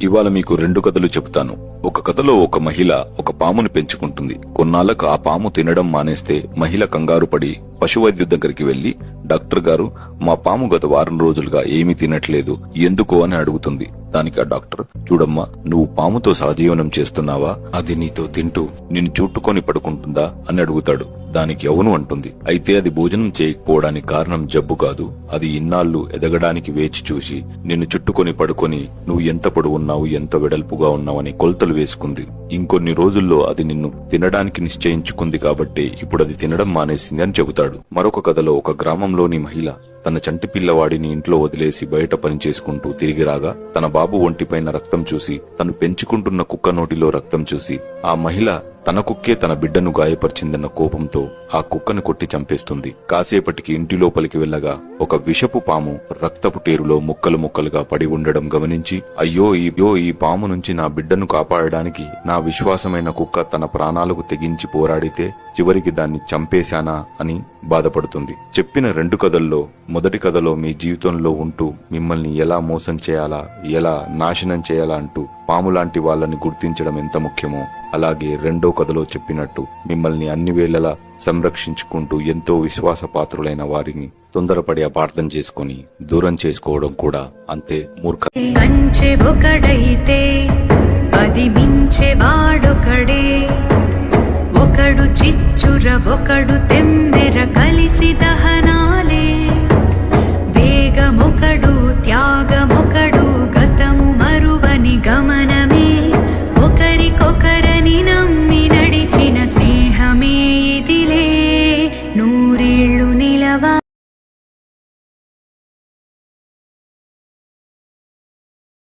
ఇవాళ మీకు రెండు కథలు చెప్తాను. ఒక కథలో ఒక మహిళ ఒక పాముని పెంచుకుంటుంది. కొన్నాళ్లకు ఆ పాము తినడం మానేస్తే మహిళ కంగారు పడి పశువైద్యు దగ్గరికి వెళ్లి, డాక్టర్ గారు, మా పాము గత వారం రోజులుగా ఏమీ తినట్లేదు, ఎందుకో అని అడుగుతుంది. దానికి ఆ డాక్టర్, చూడమ్మా, నువ్వు పాముతో సహజీవనం చేస్తున్నావా? అది నీతో తింటూ నిన్ను చుట్టుకొని పడుకుంటుందా అని అడుగుతాడు. దానికి అవును అంటుంది. అయితే అది భోజనం చేయకపోవడానికి కారణం జబ్బు కాదు, అది ఇన్నాళ్లు ఎదగడానికి వేచి చూసి నిన్ను చుట్టుకొని పడుకొని నువ్వు ఎంత పొడవున్నావు, ఎంత వెడల్పుగా ఉన్నావని కొలతలు వేసుకుంది. ఇంకొన్ని రోజుల్లో అది నిన్ను తినడానికి నిశ్చయించుకుంది కాబట్టి ఇప్పుడు అది తినడం మానేసింది అని చెబుతాడు. మరొక కథలో ఒక గ్రామంలోని మహిళ తన చంటి పిల్లవాడిని ఇంట్లో వదిలేసి బయట పనిచేసుకుంటూ తిరిగి రాగా తన బాబు ఒంటిపైన రక్తం చూసి, తను పెంచుకుంటున్న కుక్క నోటిలో రక్తం చూసి ఆ మహిళ తన కుక్కే తన బిడ్డను గాయపరిచిందన్న కోపంతో ఆ కుక్కను కొట్టి చంపేస్తుంది. కాసేపటికి ఇంటి లోపలికి వెళ్లగా ఒక విషపు పాము రక్తపు టేరులో ముక్కలు ముక్కలుగా పడి ఉండడం గమనించి, అయ్యో ఈ పాము నుంచి నా బిడ్డను కాపాడడానికి నా విశ్వాసమైన కుక్క తన ప్రాణాలకు తెగించి పోరాడితే చివరికి దాన్ని చంపేశానా అని బాధపడుతుంది. చెప్పిన రెండు కథల్లో మొదటి కథలో మీ జీవితంలో ఉంటూ మిమ్మల్ని ఎలా మోసం చేయాలా, ఎలా నాశనం చేయాలా అంటూ పాము లాంటి వాళ్ళని గుర్తించడం ఎంత ముఖ్యమో, అలాగే రెండో కథలో చెప్పినట్టు మిమ్మల్ని అన్ని వేళలా సంరక్షించుకుంటూ ఎంతో విశ్వాసపాత్రులైన వారిని తొందరపడి అపార్థం చేసుకుని దూరం చేసుకోవడం కూడా అంతే మూర్ఖ. అది మించెవాడొకడే, ఒకడు చిచ్చుర ఒకడు తెమ్మెర కలిసి దహ